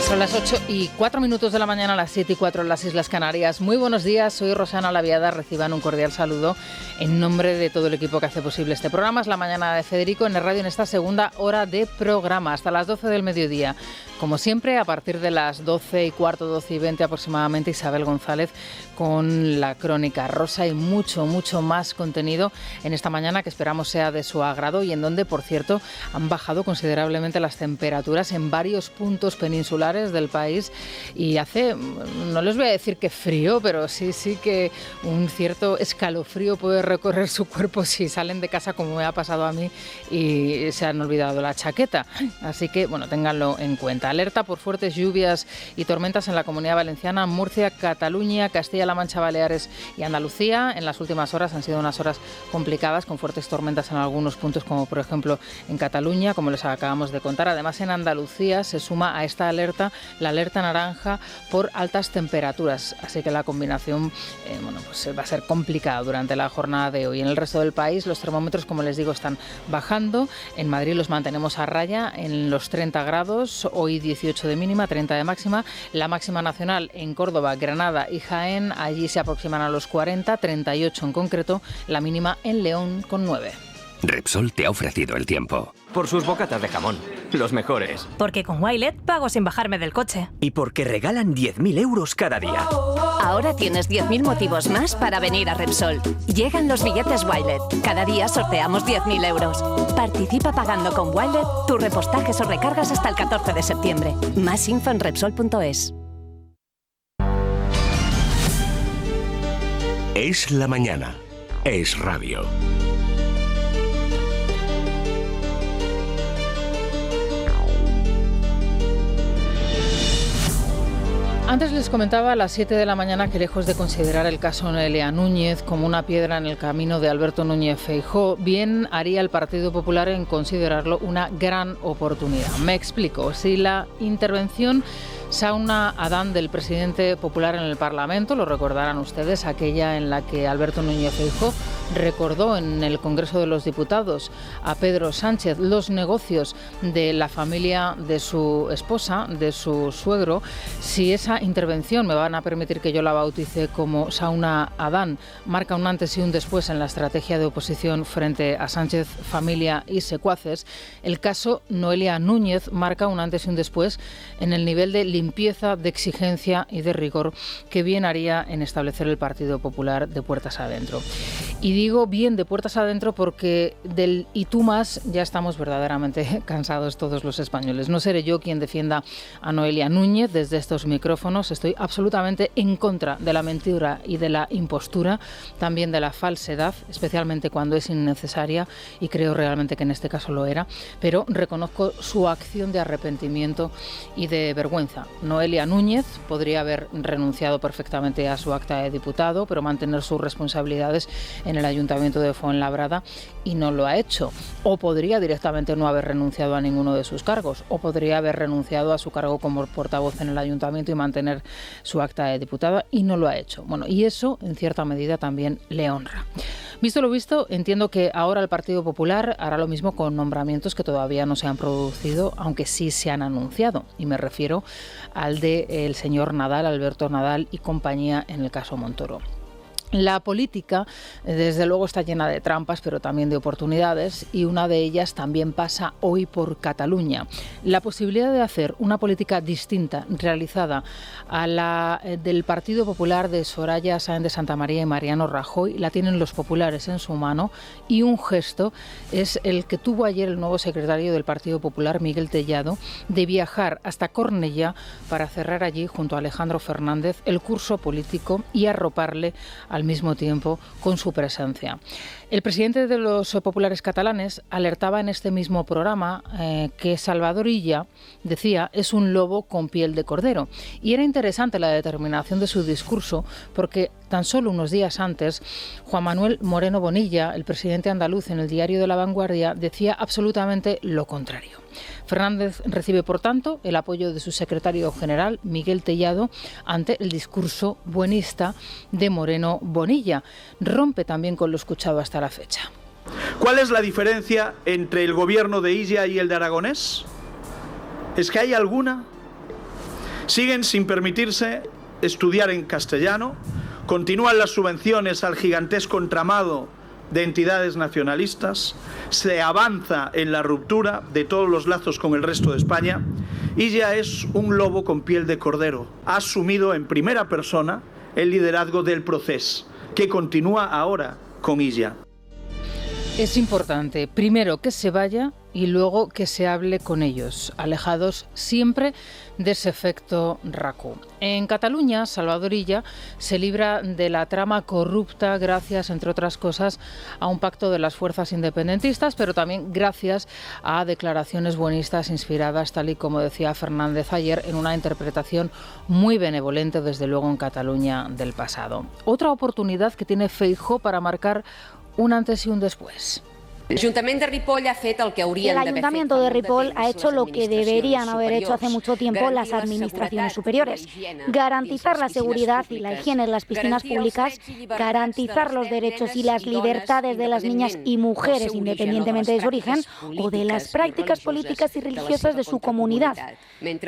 Son las 8:04 de la mañana, las 7:04 en las Islas Canarias. Muy buenos días, soy Rosana Laviada. Reciban un cordial saludo en nombre de todo el equipo que hace posible este programa. Es la mañana de Federico en el radio en esta segunda hora de programa, hasta las 12 del mediodía. Como siempre, a partir de las 12:15, 12:20 aproximadamente, Isabel González con la crónica rosa y mucho más contenido en esta mañana que esperamos sea de su agrado y en donde, por cierto, han bajado considerablemente las temperaturas en varios puntos peninsulares del país y hace, no les voy a decir que frío, pero sí que un cierto escalofrío puede recorrer su cuerpo si salen de casa, como me ha pasado a mí, y se han olvidado la chaqueta. Así que, bueno, ténganlo en cuenta. Alerta por fuertes lluvias y tormentas en la Comunidad Valenciana, Murcia, Cataluña, Castilla-La Mancha, Baleares y Andalucía. En las últimas horas han sido unas horas complicadas, con fuertes tormentas en algunos puntos, como por ejemplo en Cataluña, como les acabamos de contar. Además, en Andalucía se suma a esta alerta la alerta naranja por altas temperaturas. Así que la combinación pues va a ser complicada durante la jornada de hoy. En el resto del país los termómetros, como les digo, están bajando. En Madrid los mantenemos a raya en los 30 grados. Hoy 18 de mínima, 30 de máxima. La máxima nacional en Córdoba, Granada y Jaén, allí se aproximan a los 40, 38 en concreto. La mínima en León con 9. Repsol te ha ofrecido el tiempo. Por sus bocatas de jamón, los mejores. Porque con Wilet pago sin bajarme del coche. Y porque regalan 10.000 euros cada día. Ahora tienes 10.000 motivos más para venir a Repsol. Llegan los billetes Wilet. Cada día sorteamos 10.000 euros. Participa pagando con Wilet tus repostajes o recargas hasta el 14 de septiembre. Más info en Repsol.es. Es la mañana. Es radio. Antes les comentaba a las 7 de la mañana que, lejos de considerar el caso Noelia Núñez como una piedra en el camino de Alberto Núñez Feijóo, bien haría el Partido Popular en considerarlo una gran oportunidad. Me explico. Si la intervención Sauna Adán del presidente popular en el Parlamento, lo recordarán ustedes, aquella en la que Alberto Núñez Feijóo recordó en el Congreso de los Diputados a Pedro Sánchez los negocios de la familia de su esposa, de su suegro. Si esa intervención, me van a permitir que yo la bautice como Sauna Adán, marca un antes y un después en la estrategia de oposición frente a Sánchez, familia y secuaces, el caso Noelia Núñez marca un antes y un después en el nivel de limpieza, de exigencia y de rigor que bien haría en establecer el Partido Popular de puertas adentro. Y digo bien de puertas adentro porque del y tú más ya estamos verdaderamente cansados todos los españoles. No seré yo quien defienda a Noelia Núñez desde estos micrófonos. Estoy absolutamente en contra de la mentira y de la impostura, también de la falsedad, especialmente cuando es innecesaria, y creo realmente que en este caso lo era, pero reconozco su acción de arrepentimiento y de vergüenza. Noelia Núñez podría haber renunciado perfectamente a su acta de diputado, pero mantener sus responsabilidades en el Ayuntamiento de Fuenlabrada, y no lo ha hecho. O podría directamente no haber renunciado a ninguno de sus cargos, o podría haber renunciado a su cargo como portavoz en el Ayuntamiento y mantener su acta de diputada, y no lo ha hecho. Bueno, y eso en cierta medida también le honra. Visto lo visto, entiendo que ahora el Partido Popular hará lo mismo con nombramientos que todavía no se han producido, aunque sí se han anunciado, y me refiero al del señor Nadal, Alberto Nadal y compañía en el caso Montoro. La política, desde luego, está llena de trampas, pero también de oportunidades, y una de ellas también pasa hoy por Cataluña. La posibilidad de hacer una política distinta, realizada a la del Partido Popular de Soraya Sáenz de Santamaría y Mariano Rajoy, la tienen los populares en su mano, y un gesto es el que tuvo ayer el nuevo secretario del Partido Popular, Miguel Tellado, de viajar hasta Cornellá para cerrar allí, junto a Alejandro Fernández, el curso político y arroparle al mismo tiempo con su presencia. El presidente de los populares catalanes alertaba en este mismo programa que Salvador Illa, decía, es un lobo con piel de cordero. Y era interesante la determinación de su discurso porque tan solo unos días antes, Juan Manuel Moreno Bonilla, el presidente andaluz, en el diario de La Vanguardia, decía absolutamente lo contrario. Fernández recibe, por tanto, el apoyo de su secretario general, Miguel Tellado, ante el discurso buenista de Moreno Bonilla. Rompe también con lo escuchado hasta la fecha. ¿Cuál es la diferencia entre el gobierno de Illa y el de Aragonés? ¿Es que hay alguna? Siguen sin permitirse estudiar en castellano, continúan las subvenciones al gigantesco entramado de entidades nacionalistas, se avanza en la ruptura de todos los lazos con el resto de España y ya es un lobo con piel de cordero. Ha asumido en primera persona el liderazgo del proceso, que continúa ahora con Illa. Es importante, primero, que se vaya y luego que se hable con ellos, alejados siempre de ese efecto RACU. En Cataluña, Salvador Illa se libra de la trama corrupta gracias, entre otras cosas, a un pacto de las fuerzas independentistas, pero también gracias a declaraciones buenistas inspiradas, tal y como decía Fernández ayer, en una interpretación muy benevolente, desde luego, en Cataluña del pasado. Otra oportunidad que tiene Feijóo para marcar un antes y un después. El Ayuntamiento de Ripoll ha hecho lo que deberían haber hecho hace mucho tiempo las administraciones superiores: garantizar la seguridad y la higiene en las piscinas públicas, garantizar los derechos y las libertades de las niñas y mujeres independientemente de su origen o de las prácticas políticas y religiosas de su comunidad.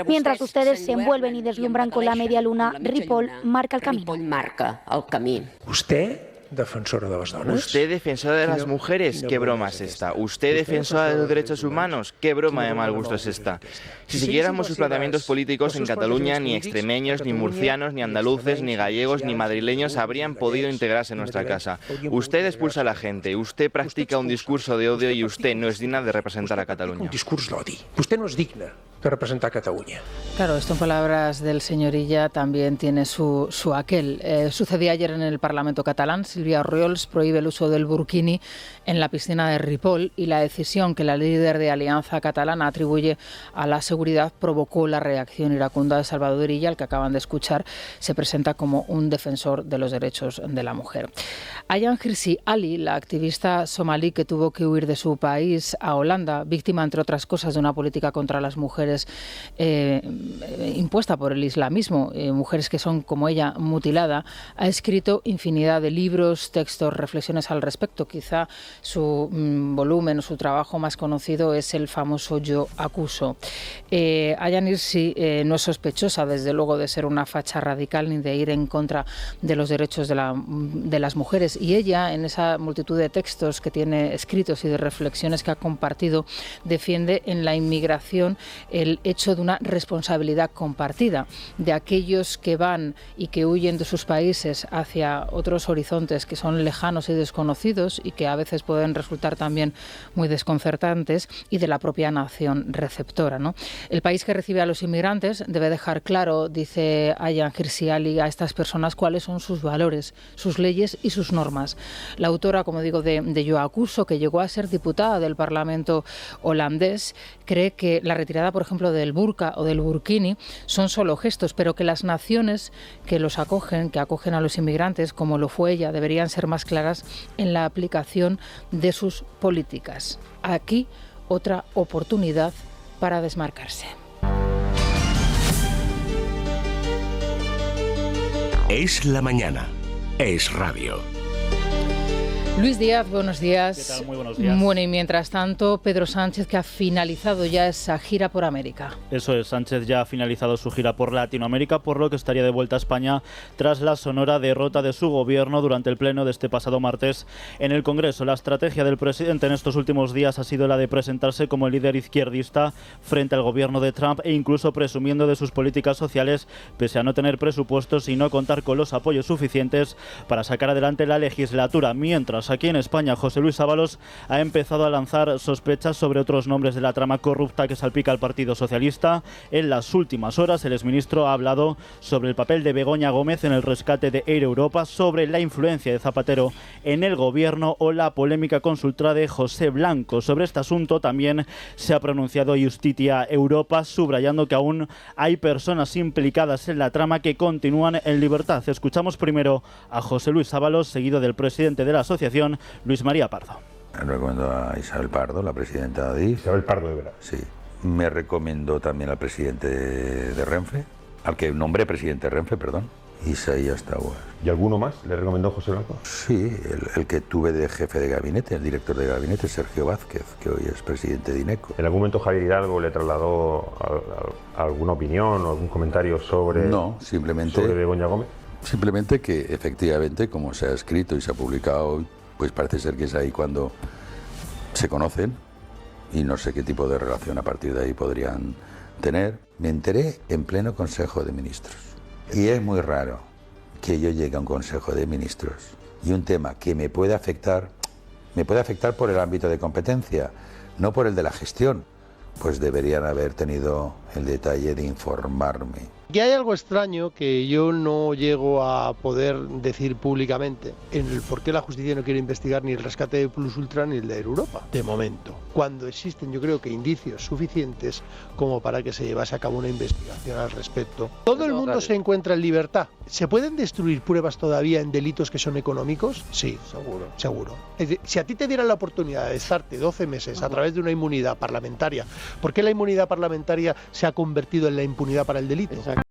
Mientras ustedes se envuelven y deslumbran con la media luna, Ripoll marca el camino. ¿Usted? Defensora de las dones. Usted, defensora de las mujeres, ¿qué broma es esta? Usted, defensora de los derechos humanos, ¿qué broma de mal gusto es esta? Si siguiéramos sus planteamientos políticos, en Cataluña ni extremeños, ni murcianos, ni andaluces, ni gallegos, ni madrileños habrían podido integrarse en nuestra casa. Usted expulsa a la gente, usted practica un discurso de odio y usted no es digna de representar a Cataluña. Un discurso d'odi. Usted no es digna de representar a Cataluña. Claro, esto en palabras del señor Illa también tiene su aquel. Sucedía ayer en el Parlamento catalán. Sílvia Orriols prohíbe el uso del burkini en la piscina de Ripoll y la decisión que la líder de Alianza Catalana atribuye a la seguridad provocó la reacción iracunda de Salvador Illa, al que acaban de escuchar. Se presenta como un defensor de los derechos de la mujer. Ayaan Hirsi Ali, la activista somalí que tuvo que huir de su país a Holanda, víctima, entre otras cosas, de una política contra las mujeres impuesta por el islamismo, mujeres que son, como ella, mutilada, ha escrito infinidad de libros, textos, reflexiones al respecto. Quizá su volumen o su trabajo más conocido es el famoso Yo acuso. Ayaan Hirsi no es sospechosa, desde luego, de ser una facha radical ni de ir en contra de los derechos de las mujeres. Y ella, en esa multitud de textos que tiene escritos y de reflexiones que ha compartido, defiende en la inmigración el hecho de una responsabilidad compartida, de aquellos que van y que huyen de sus países hacia otros horizontes que son lejanos y desconocidos y que a veces pueden resultar también muy desconcertantes, y de la propia nación receptora, ¿no? El país que recibe a los inmigrantes debe dejar claro, dice Ayaan Hirsi Ali, a estas personas cuáles son sus valores, sus leyes y sus normas. La autora, como digo, de Yo acuso, que llegó a ser diputada del Parlamento holandés, cree que la retirada, por ejemplo, del burka o del burkini son solo gestos, pero que las naciones que los acogen, que acogen a los inmigrantes, como lo fue ella, deberían ser más claras en la aplicación de sus políticas. Aquí otra oportunidad para desmarcarse. Es la mañana. Es radio. Luis Díaz, buenos días. ¿Qué tal? Muy buenos días. Bueno, y mientras tanto, Pedro Sánchez, que ha finalizado ya esa gira por América. Eso es, Sánchez ya ha finalizado su gira por Latinoamérica, por lo que estaría de vuelta a España tras la sonora derrota de su gobierno durante el pleno de este pasado martes en el Congreso. La estrategia del presidente en estos últimos días ha sido la de presentarse como el líder izquierdista frente al gobierno de Trump e incluso presumiendo de sus políticas sociales, pese a no tener presupuestos y no contar con los apoyos suficientes para sacar adelante la legislatura. Mientras, aquí en España, José Luis Ábalos ha empezado a lanzar sospechas sobre otros nombres de la trama corrupta que salpica al Partido Socialista. En las últimas horas, el exministro ha hablado sobre el papel de Begoña Gómez en el rescate de Air Europa, sobre la influencia de Zapatero en el gobierno o la polémica consulta de José Blanco. Sobre este asunto también se ha pronunciado Justitia Europa, subrayando que aún hay personas implicadas en la trama que continúan en libertad. Escuchamos primero a José Luis Ábalos, seguido del presidente de la asociación, Luis María Pardo. Recomiendo a Isabel Pardo, la presidenta de ADIF. Isabel Pardo, de verdad. Sí. Me recomendó también al presidente de Renfe, al que nombré presidente de Renfe, perdón. Isaías Tauer. ¿Y alguno más le recomendó José Blanco? Sí, el que tuve de jefe de gabinete, el director de gabinete, Sergio Vázquez, que hoy es presidente de INECO. ¿En algún momento Javier Hidalgo le trasladó alguna opinión o algún comentario sobre, no, simplemente, sobre Begoña Gómez? Simplemente que efectivamente, como se ha escrito y se ha publicado, pues parece ser que es ahí cuando se conocen y no sé qué tipo de relación a partir de ahí podrían tener. Me enteré en pleno Consejo de Ministros. Y es muy raro que yo llegue a un Consejo de Ministros y un tema que me puede afectar por el ámbito de competencia, no por el de la gestión, pues deberían haber tenido el detalle de informarme. Que hay algo extraño que yo no llego a poder decir públicamente en el por qué la justicia no quiere investigar ni el rescate de Plus Ultra ni el de Europa, de momento. Cuando existen, yo creo que indicios suficientes como para que se llevase a cabo una investigación al respecto. Todo el mundo se encuentra en libertad. ¿Se pueden destruir pruebas todavía en delitos que son económicos? Sí, seguro. Es decir, si a ti te dieran la oportunidad de estarte 12 meses a través de una inmunidad parlamentaria, ¿por qué la inmunidad parlamentaria se ha convertido en la impunidad para el delito? Exacto.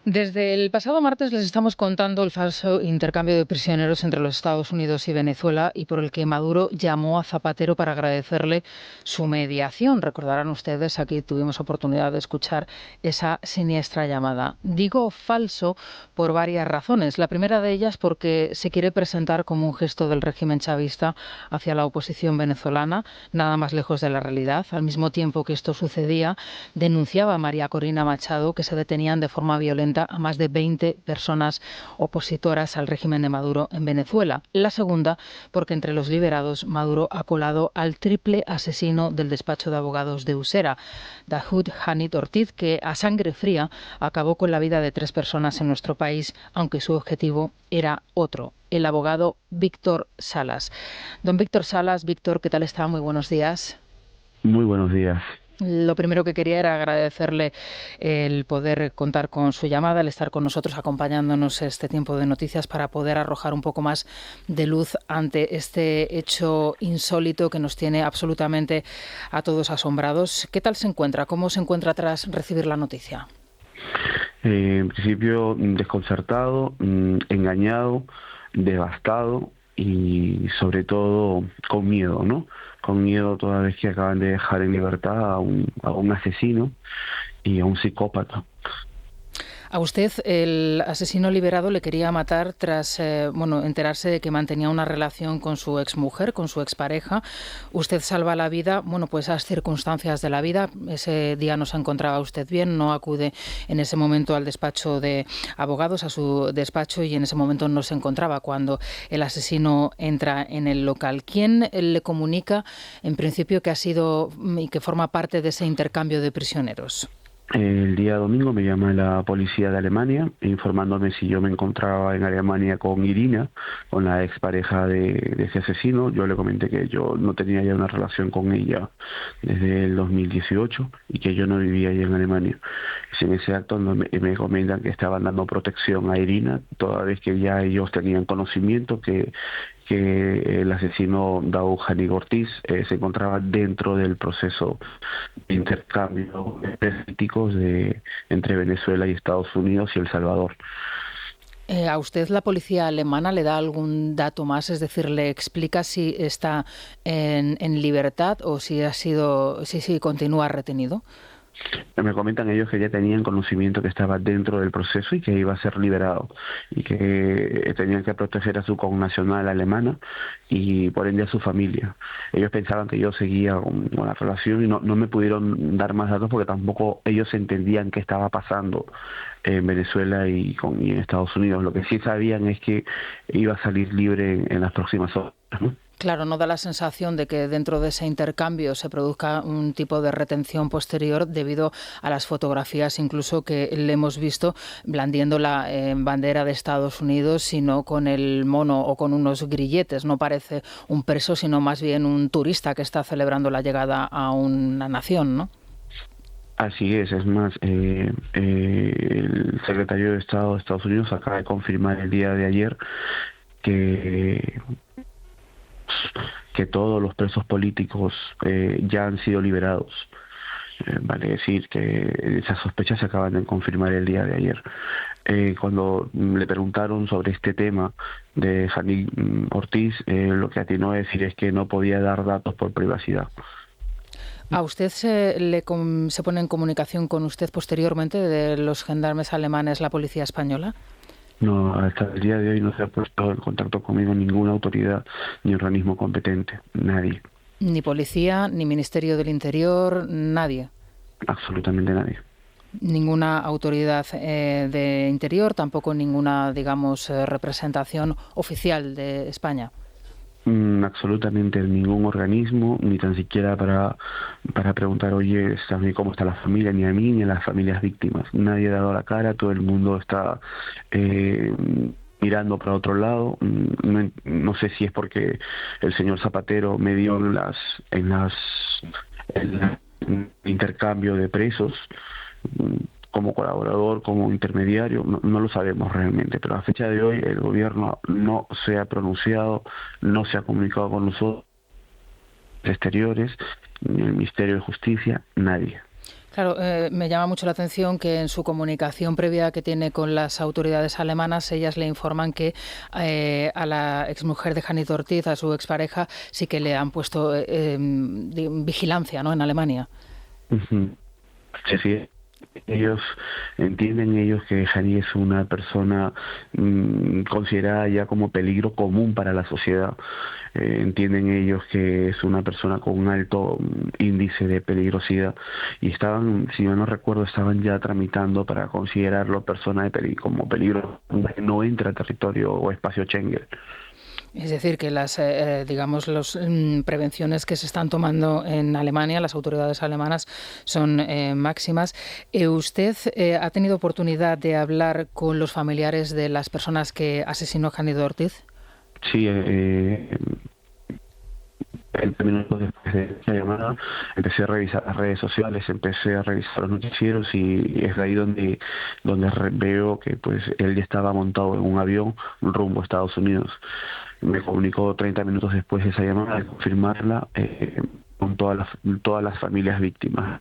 Desde el pasado martes les estamos contando el falso intercambio de prisioneros entre los Estados Unidos y Venezuela y por el que Maduro llamó a Zapatero para agradecerle su mediación. Recordarán ustedes, aquí tuvimos oportunidad de escuchar esa siniestra llamada. Digo falso por varias razones. La primera de ellas porque se quiere presentar como un gesto del régimen chavista hacia la oposición venezolana, nada más lejos de la realidad. Al mismo tiempo que esto sucedía, denunciaba María Corina Machado que se detenían de forma violenta a más de 20 personas opositoras al régimen de Maduro en Venezuela. La segunda, porque entre los liberados Maduro ha colado al triple asesino del despacho de abogados de Usera, Daoud Hanid Ortiz, que a sangre fría acabó con la vida de 3 personas en nuestro país, aunque su objetivo era otro, el abogado Víctor Salas. Don Víctor Salas, Víctor, ¿qué tal está? Muy buenos días. Muy buenos días. Lo primero que quería era agradecerle el poder contar con su llamada, el estar con nosotros acompañándonos este tiempo de noticias para poder arrojar un poco más de luz ante este hecho insólito que nos tiene absolutamente a todos asombrados. ¿Qué tal se encuentra? ¿Cómo se encuentra tras recibir la noticia? En principio desconcertado, engañado, devastado y sobre todo con miedo, ¿no? Con miedo toda vez que acaban de dejar en libertad a un asesino y a un psicópata. A usted el asesino liberado le quería matar tras enterarse de que mantenía una relación con su exmujer, con su expareja. Usted salva la vida, pues a circunstancias de la vida. Ese día no se encontraba usted bien, no acude en ese momento al despacho de abogados, a su despacho, y en ese momento no se encontraba cuando el asesino entra en el local. ¿Quién le comunica, en principio, que ha sido y que forma parte de ese intercambio de prisioneros? El día domingo me llama la policía de Alemania informándome si yo me encontraba en Alemania con Irina, con la expareja de ese asesino. Yo le comenté que yo no tenía ya una relación con ella desde el 2018 y que yo no vivía allá en Alemania. Y en ese acto me comentan que estaban dando protección a Irina, toda vez que ya ellos tenían conocimiento que el asesino Daoud Hanid Ortiz se encontraba dentro del proceso de intercambio políticos entre Venezuela y Estados Unidos y El Salvador. ¿A usted la policía alemana le da algún dato más? Es decir, ¿le explica si está en libertad o si continúa retenido? Me comentan ellos que ya tenían conocimiento que estaba dentro del proceso y que iba a ser liberado y que tenían que proteger a su connacional alemana y por ende a su familia. Ellos pensaban que yo seguía con la relación y no me pudieron dar más datos porque tampoco ellos entendían qué estaba pasando en Venezuela y en Estados Unidos. Lo que sí sabían es que iba a salir libre en las próximas horas, ¿no? Claro, ¿no da la sensación de que dentro de ese intercambio se produzca un tipo de retención posterior debido a las fotografías incluso que le hemos visto blandiendo la bandera de Estados Unidos, sino con el mono o con unos grilletes? No parece un preso, sino más bien un turista que está celebrando la llegada a una nación, ¿no? Así es más, el secretario de Estado de Estados Unidos acaba de confirmar el día de ayer que todos los presos políticos ya han sido liberados. Vale decir que esas sospechas se acaban de confirmar el día de ayer. Cuando le preguntaron sobre este tema de Jani Ortiz, lo que atinó a decir es que no podía dar datos por privacidad. ¿A usted se pone en comunicación con usted posteriormente de los gendarmes alemanes, la policía española? No, hasta el día de hoy no se ha puesto en contacto conmigo ninguna autoridad ni organismo competente, nadie. Ni policía, ni Ministerio del Interior, nadie. Absolutamente nadie. Ninguna autoridad de Interior, tampoco ninguna, digamos, representación oficial de España. Absolutamente ningún organismo, ni tan siquiera para preguntar, oye, ¿cómo está la familia? Ni a mí ni a las familias víctimas. Nadie ha dado la cara, todo el mundo está mirando para otro lado. No sé si es porque el señor Zapatero me dio en el intercambio de presos como colaborador, como intermediario, no lo sabemos realmente, pero a fecha de hoy el gobierno no se ha pronunciado, no se ha comunicado con nosotros, exteriores, ni el Ministerio de Justicia, nadie. Claro, me llama mucho la atención que en su comunicación previa que tiene con las autoridades alemanas, ellas le informan que a la exmujer de Jani Ortiz, a su expareja, sí que le han puesto vigilancia, ¿no?, en Alemania. Sí. Ellos entienden que Jani es una persona considerada ya como peligro común para la sociedad. Entienden ellos que es una persona con un alto índice de peligrosidad y estaban, si yo no recuerdo, estaban ya tramitando para considerarlo persona como peligro, no entra a territorio o espacio Schengen. Es decir, que las prevenciones que se están tomando en Alemania, las autoridades alemanas, son máximas. ¿Usted ha tenido oportunidad de hablar con los familiares de las personas que asesinó Jani Ortiz? Sí, 20 minutos después de esa llamada empecé a revisar las redes sociales, empecé a revisar los noticieros y es de ahí donde veo que pues él ya estaba montado en un avión rumbo a Estados Unidos. Me comunicó 30 minutos después de esa llamada de confirmarla con todas las familias víctimas.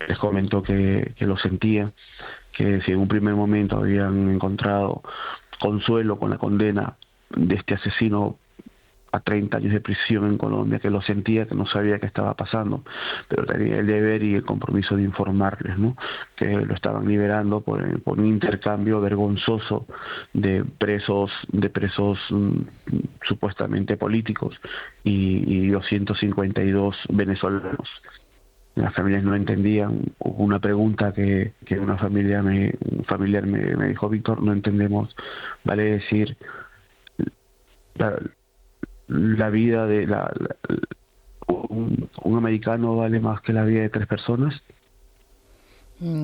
Les comentó que lo sentía, que si en un primer momento habían encontrado consuelo con la condena de este asesino a 30 años de prisión en Colombia, que lo sentía, que no sabía qué estaba pasando, pero tenía el deber y el compromiso de informarles, ¿no?, que lo estaban liberando por un intercambio vergonzoso de presos supuestamente políticos y 252 venezolanos. Las familias no entendían. Hubo una pregunta que un familiar me dijo: Víctor, no entendemos, vale decir, la vida de un americano vale más que la vida de 3 personas.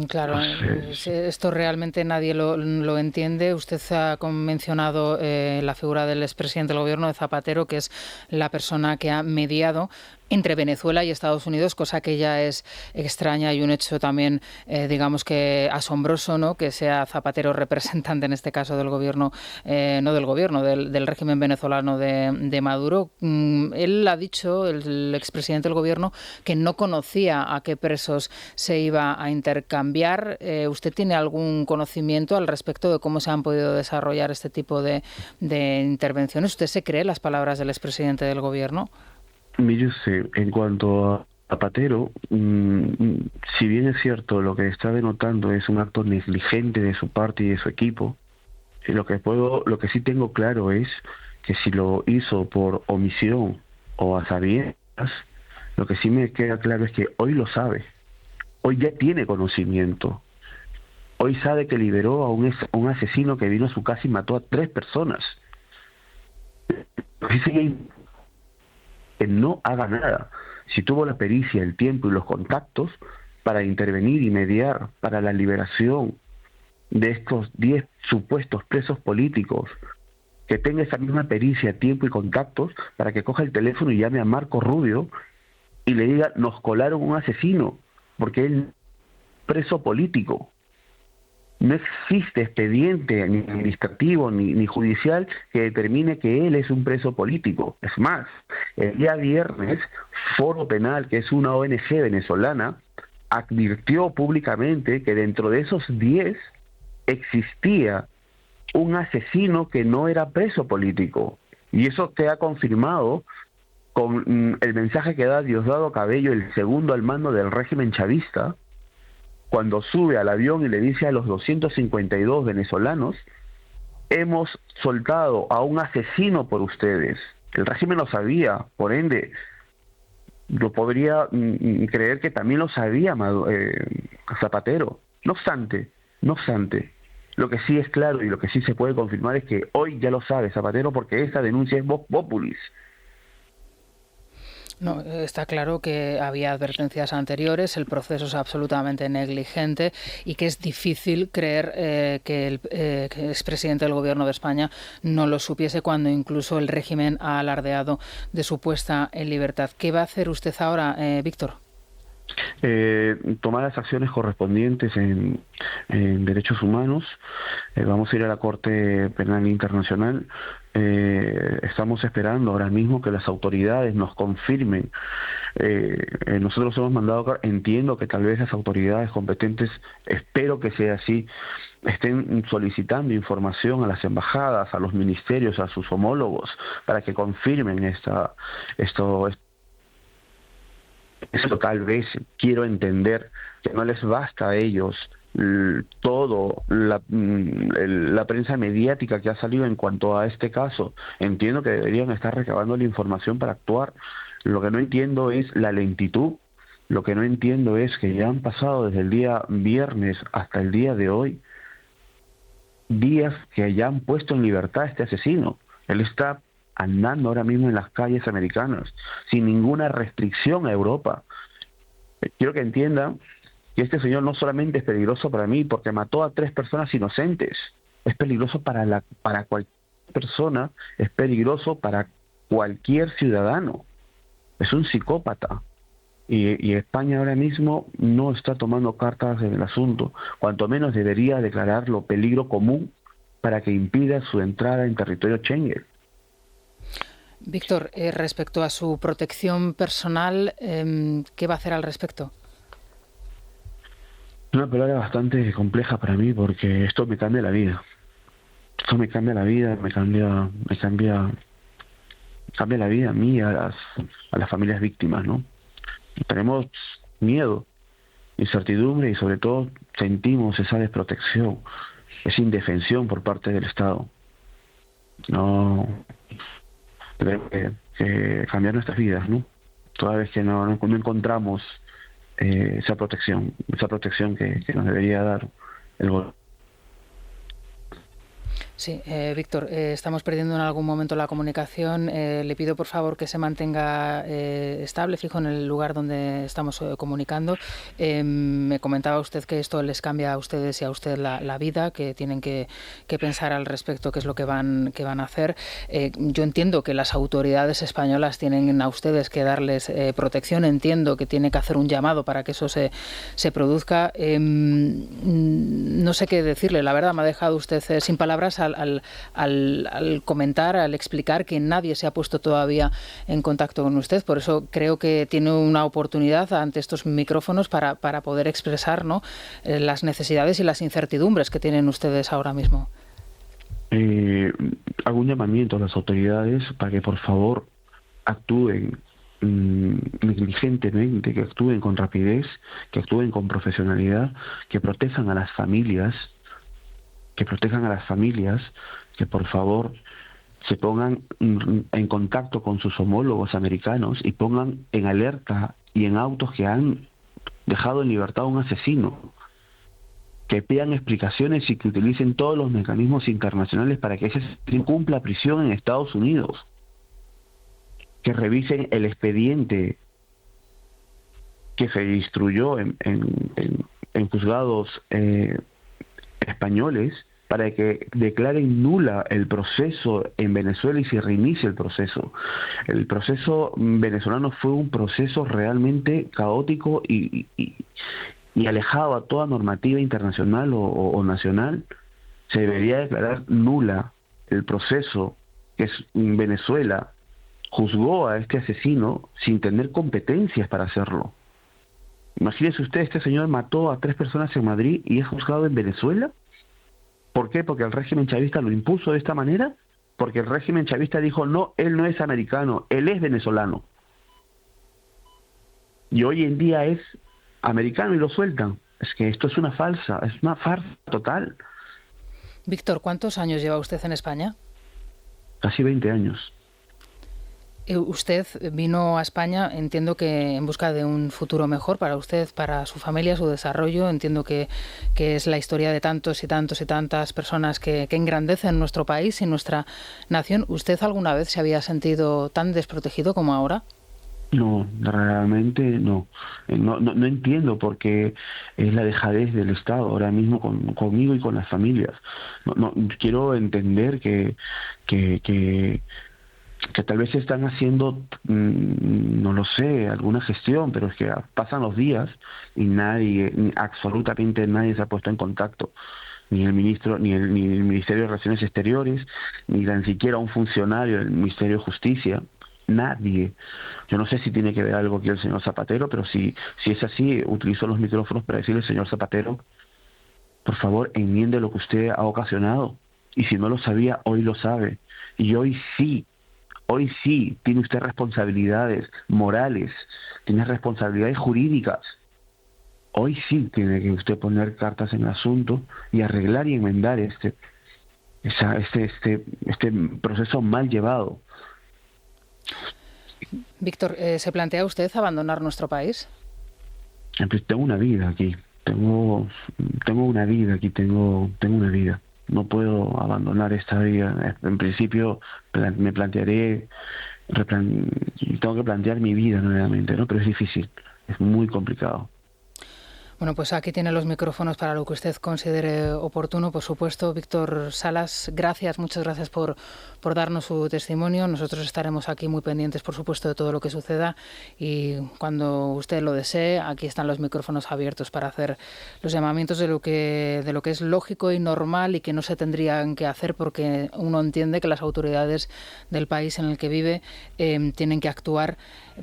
Claro, esto realmente nadie lo entiende. Usted ha mencionado la figura del expresidente del gobierno, de Zapatero, que es la persona que ha mediado entre Venezuela y Estados Unidos, cosa que ya es extraña y un hecho también, digamos que asombroso, ¿no?, que sea Zapatero representante, en este caso del gobierno, no del gobierno, del régimen venezolano de Maduro. Él ha dicho, el expresidente del gobierno, que no conocía a qué presos se iba a intercambiar. ¿Usted tiene algún conocimiento al respecto de cómo se han podido desarrollar este tipo de intervenciones? ¿Usted se cree las palabras del expresidente del gobierno? Yo sé, en cuanto a Zapatero, si bien es cierto, lo que está denotando es un acto negligente de su parte y de su equipo, lo que sí tengo claro es que si lo hizo por omisión o a sabiendas, lo que sí me queda claro es que hoy lo sabe, hoy ya tiene conocimiento, hoy sabe que liberó a un asesino que vino a su casa y mató a 3 personas. Que no haga nada. Si tuvo la pericia, el tiempo y los contactos para intervenir y mediar para la liberación de estos 10 supuestos presos políticos, que tenga esa misma pericia, tiempo y contactos para que coja el teléfono y llame a Marco Rubio y le diga: nos colaron un asesino, porque él preso político. No existe expediente ni administrativo ni judicial que determine que él es un preso político. Es más, el día viernes, Foro Penal, que es una ONG venezolana, advirtió públicamente que dentro de esos 10 existía un asesino que no era preso político. Y eso queda confirmado con el mensaje que da Diosdado Cabello, el segundo al mando del régimen chavista, cuando sube al avión y le dice a los 252 venezolanos: hemos soltado a un asesino por ustedes. El régimen lo sabía, por ende, yo podría creer que también lo sabía Zapatero. No obstante, lo que sí es claro y lo que sí se puede confirmar es que hoy ya lo sabe Zapatero, porque esta denuncia es vox populis. No, está claro que había advertencias anteriores, el proceso es absolutamente negligente y que es difícil creer que el expresidente del Gobierno de España no lo supiese cuando incluso el régimen ha alardeado de su puesta en libertad. ¿Qué va a hacer usted ahora, Víctor? Tomar las acciones correspondientes en derechos humanos. Vamos a ir a la Corte Penal Internacional. Estamos esperando ahora mismo que las autoridades nos confirmen. Nosotros hemos mandado, entiendo que tal vez las autoridades competentes, espero que sea así, estén solicitando información a las embajadas, a los ministerios, a sus homólogos, para que confirmen esto. Eso tal vez quiero entender que no les basta a ellos todo la prensa mediática que ha salido en cuanto a este caso. Entiendo que deberían estar recabando la información para actuar. Lo que no entiendo es la lentitud. Lo que no entiendo es que ya han pasado desde el día viernes hasta el día de hoy días que ya han puesto en libertad a este asesino. Él está andando ahora mismo en las calles americanas, sin ninguna restricción a Europa. Quiero que entiendan que este señor no solamente es peligroso para mí, porque mató a 3 personas inocentes, es peligroso para cualquier persona, es peligroso para cualquier ciudadano. Es un psicópata. Y España ahora mismo no está tomando cartas en el asunto, cuanto menos debería declararlo peligro común para que impida su entrada en territorio Schengen. Víctor, respecto a su protección personal, ¿qué va a hacer al respecto? Una palabra bastante compleja para mí, porque esto me cambia la vida. Esto me cambia la vida, me cambia la vida a mí, a las familias víctimas, ¿no? Tenemos miedo, incertidumbre y sobre todo sentimos esa desprotección, esa indefensión por parte del Estado. No tenemos que cambiar nuestras vidas, ¿no? Toda vez que no encontramos esa protección que nos debería dar el gobierno. Sí, Víctor, estamos perdiendo en algún momento la comunicación. Le pido por favor que se mantenga estable, fijo en el lugar donde estamos comunicando. Me comentaba usted que esto les cambia a ustedes y a usted la vida, que tienen que pensar al respecto, qué es lo que van a hacer. Yo entiendo que las autoridades españolas tienen a ustedes que darles protección. Entiendo que tiene que hacer un llamado para que eso se produzca. No sé qué decirle, la verdad me ha dejado usted sin palabras al comentar, al explicar que nadie se ha puesto todavía en contacto con usted. Por eso creo que tiene una oportunidad ante estos micrófonos para poder expresar, ¿no?, las necesidades y las incertidumbres que tienen ustedes ahora mismo. Hago un llamamiento a las autoridades para que por favor actúen negligentemente, que actúen con rapidez, que actúen con profesionalidad, que protejan a las familias, que por favor se pongan en contacto con sus homólogos americanos y pongan en alerta y en autos que han dejado en libertad a un asesino, que pidan explicaciones y que utilicen todos los mecanismos internacionales para que ese asesino cumpla prisión en Estados Unidos, que revisen el expediente que se instruyó en juzgados españoles para que declaren nula el proceso en Venezuela y se reinicie el proceso. El proceso venezolano fue un proceso realmente caótico y y alejado a toda normativa internacional o nacional, se debería declarar nula el proceso que en Venezuela juzgó a este asesino sin tener competencias para hacerlo. Imagínese usted, este señor mató a 3 personas en Madrid y es juzgado en Venezuela. ¿Por qué? Porque el régimen chavista lo impuso de esta manera. Porque el régimen chavista dijo, no, él no es americano, él es venezolano. Y hoy en día es americano y lo sueltan. Es que esto es una farsa total. Víctor, ¿cuántos años lleva usted en España? Casi 20 años. Usted vino a España, entiendo que en busca de un futuro mejor para usted, para su familia, su desarrollo. Entiendo que es la historia de tantos y tantos y tantas personas que engrandecen nuestro país y nuestra nación. ¿Usted alguna vez se había sentido tan desprotegido como ahora? No, realmente no. No entiendo por qué es la dejadez del Estado ahora mismo conmigo y con las familias. No quiero entender que tal vez están haciendo, no lo sé, alguna gestión, pero es que pasan los días y absolutamente nadie se ha puesto en contacto. Ni el ministro, ni el Ministerio de Relaciones Exteriores, ni tan siquiera un funcionario del Ministerio de Justicia. Nadie. Yo no sé si tiene que ver algo aquí el señor Zapatero, pero si es así, utilizo los micrófonos para decirle, señor Zapatero, por favor, enmiende lo que usted ha ocasionado. Y si no lo sabía, hoy lo sabe. Y hoy sí tiene usted responsabilidades morales, tiene responsabilidades jurídicas. Hoy sí tiene que usted poner cartas en el asunto y arreglar y enmendar este proceso mal llevado. Víctor, ¿se plantea usted abandonar nuestro país? Tengo una vida aquí, tengo una vida aquí, tengo una vida. No puedo abandonar esta vida. En principio me plantearé, tengo que plantear mi vida nuevamente, ¿no? Pero es difícil, es muy complicado. Bueno, pues aquí tiene los micrófonos para lo que usted considere oportuno. Por supuesto, Víctor Salas, muchas gracias por darnos su testimonio. Nosotros estaremos aquí muy pendientes, por supuesto, de todo lo que suceda y cuando usted lo desee, aquí están los micrófonos abiertos para hacer los llamamientos de lo que es lógico y normal y que no se tendrían que hacer porque uno entiende que las autoridades del país en el que vive tienen que actuar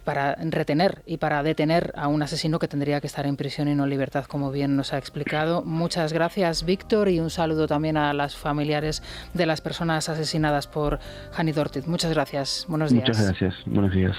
para retener y para detener a un asesino que tendría que estar en prisión y no en libertad, como bien nos ha explicado. Muchas gracias, Víctor, y un saludo también a las familiares de las personas asesinadas por Janit Ortiz. Muchas gracias. Buenos días. Muchas gracias. Buenos días.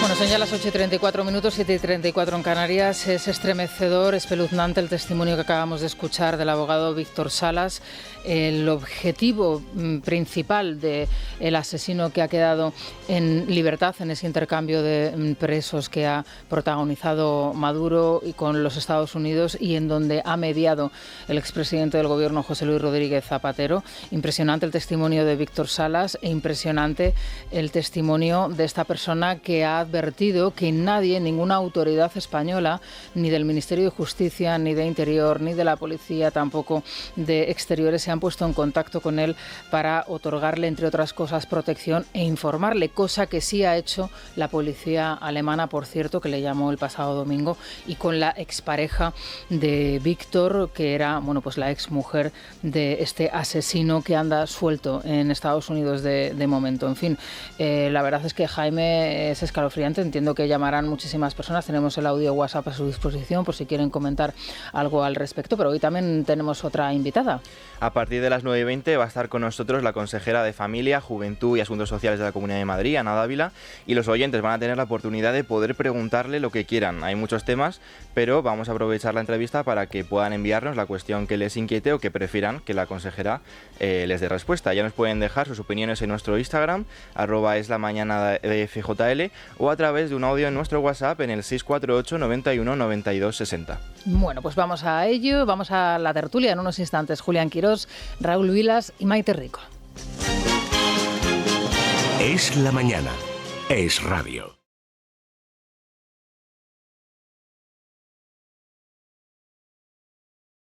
Bueno, son ya las 8:34, 7:34 en Canarias. Es estremecedor, espeluznante el testimonio que acabamos de escuchar del abogado Víctor Salas. El objetivo principal del asesino que ha quedado en libertad en ese intercambio de presos que ha protagonizado Maduro y con los Estados Unidos y en donde ha mediado el expresidente del gobierno José Luis Rodríguez Zapatero. Impresionante el testimonio de Víctor Salas e impresionante el testimonio de esta persona que ha advertido que nadie, ninguna autoridad española, ni del Ministerio de Justicia, ni de Interior, ni de la Policía, tampoco de Exteriores, se han puesto en contacto con él para otorgarle, entre otras cosas, protección e informarle, cosa que sí ha hecho la policía alemana, por cierto, que le llamó el pasado domingo, y con la expareja de Víctor, que era, bueno, pues la exmujer de este asesino que anda suelto en Estados Unidos de momento. En fin, la verdad es que Jaime es escalofriante. Entiendo que llamarán muchísimas personas. Tenemos el audio WhatsApp a su disposición por si quieren comentar algo al respecto, pero hoy también tenemos otra invitada. A partir de las 9:20 va a estar con nosotros la consejera de Familia, Juventud y Asuntos Sociales de la Comunidad de Madrid, Ana Dávila, y los oyentes van a tener la oportunidad de poder preguntarle lo que quieran. Hay muchos temas, pero vamos a aprovechar la entrevista para que puedan enviarnos la cuestión que les inquiete o que prefieran que la consejera les dé respuesta. Ya nos pueden dejar sus opiniones en nuestro Instagram, @eslamañanadefjl, o a través de un audio en nuestro WhatsApp en el 648 91 92 60. Bueno, pues vamos a ello, vamos a la tertulia en unos instantes. Julián Quirós, Raúl Vilas y Maite Rico. Es la mañana. Es radio.